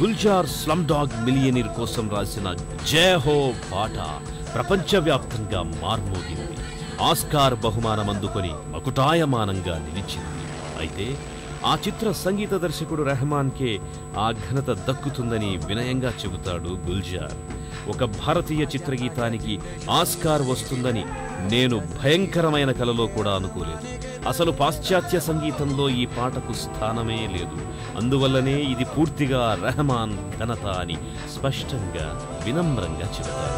Gulzar slum dog millionaire కోసం రాసిన జై హో పాట ప్రపంచవ్యాప్తంగా మార్మోగింది. ఆస్కార్ బహుమానం అందుకొని మకుటాయమానంగా నిలిచింది. అయితే ఆ చిత్ర సంగీత దర్శకుడు రెహమాన్కే ఆ ఘనత దక్కుతుందని వినయంగా చెబుతాడు గుల్జార్. ఒక భారతీయ చిత్రగీతానికి ఆస్కార్ వస్తుందని నేను భయంకరమైన కలలో కూడా అనుకోలేదు. అసలు పాశ్చాత్య సంగీతంలో ఈ పాటకు స్థానమే లేదు. అందువల్లనే ఇది పూర్తిగా రెహమాన్ ఘనత అని స్పష్టంగా వినమ్రంగా చెబుతారు.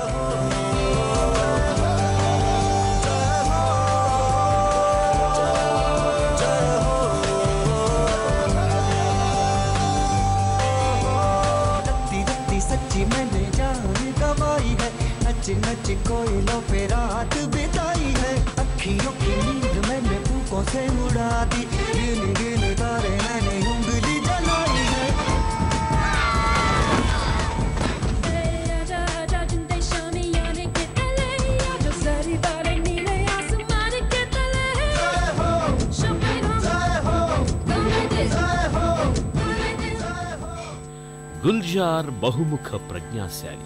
नच नच कोयलों पे रात बिताई है, अखियों की नींद मैंने फूकों से उड़ा दी, गिन गिन तारे मैंने उंगली जलाई है। గుల్జార్ బహుముఖ ప్రజ్ఞాశాలి.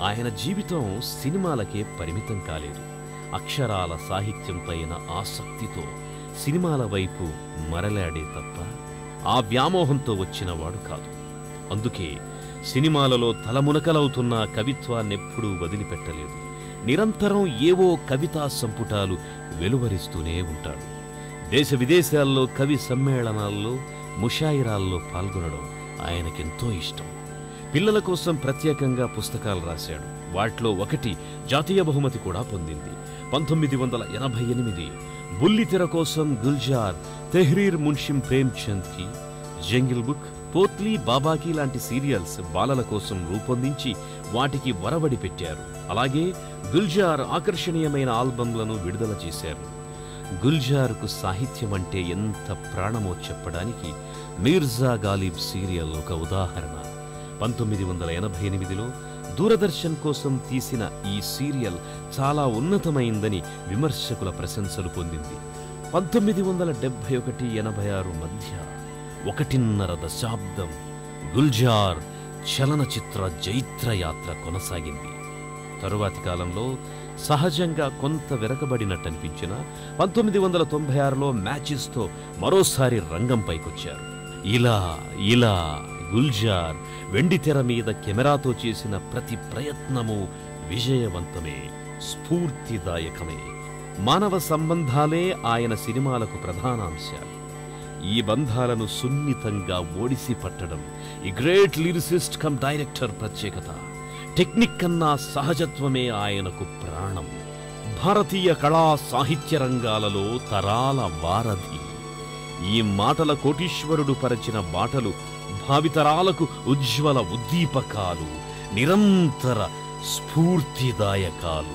ఆయన జీవితం సినిమాలకే పరిమితం కాలేదు. అక్షరాల సాహిత్యంపైన ఆసక్తితో సినిమాల వైపు మరలాడే తప్ప ఆ వ్యామోహంతో వచ్చినవాడు కాదు. అందుకే సినిమాలలో తలమునకలవుతున్న కవిత్వాన్నెప్పుడూ వదిలిపెట్టలేదు. నిరంతరం ఏవో కవితా సంపుటాలు వెలువరిస్తూనే ఉంటాడు. దేశ విదేశాల్లో కవి సమ్మేళనాల్లో ముషాయిరాల్లో పాల్గొనడం ఆయనకెంతో ఇష్టం. పిల్లల కోసం ప్రత్యేకంగా పుస్తకాలు రాశాడు. వాటిలో ఒకటి జాతీయ బహుమతి కూడా పొందింది. 1988 బుల్లితెర కోసం గుల్జార్ తెహ్రీర్ మున్షిం ప్రేమ్చంద్కి, జంగిల్ బుక్, పోత్లీ బాబాకి లాంటి సీరియల్స్ బాలల కోసం రూపొందించి వాటికి వరవడి పెట్టారు. అలాగే గుల్జార్ ఆకర్షణీయమైన ఆల్బమ్లను విడుదల చేశారు. గుల్జార్కు సాహిత్యం అంటే ఎంత ప్రాణమో చెప్పడానికి మీర్జా గాలిబ్ సీరియల్ ఒక ఉదాహరణ. 1988లో దూరదర్శన్ కోసం తీసిన ఈ సీరియల్ చాలా ఉన్నతమైందని విమర్శకుల ప్రశంసలు పొందింది. 1971-86 మధ్య 1.5 దశాబ్దం గుల్జార్ చలనచిత్ర జైత్రయాత్ర కొనసాగింది. తరువాతి కాలంలో సహజంగా కొంత వెనకబడినట్టనిపించిన 1996లో మ్యాచెస్తో మరోసారి రంగంపైకొచ్చారు. ఇలా గుల్జార్ వెండితెర మీద కెమెరాతో చేసిన ప్రతి ప్రయత్నము విజయవంతమే, స్ఫూర్తిదాయకమే. మానవ సంబంధాలే ఆయన సినిమాలకు ప్రధానాంశాలు. ఈ బంధాలను సున్నితంగా ఓడిసి పట్టడం ఈ గ్రేట్ లిరిసిస్ట్ కమ్ డైరెక్టర్ ప్రత్యేకత. టెక్నిక్ కన్నా సహజత్వమే ఆయనకు ప్రాణం. భారతీయ కళా సాహిత్య రంగాలలో తరాల వారధి. ఈ మాటల కోటీశ్వరుడు పరచిన బాటలు భావితరాలకు ఉజ్వల ఉద్దీపకాలు, నిరంతర స్ఫూర్తిదాయకాలు.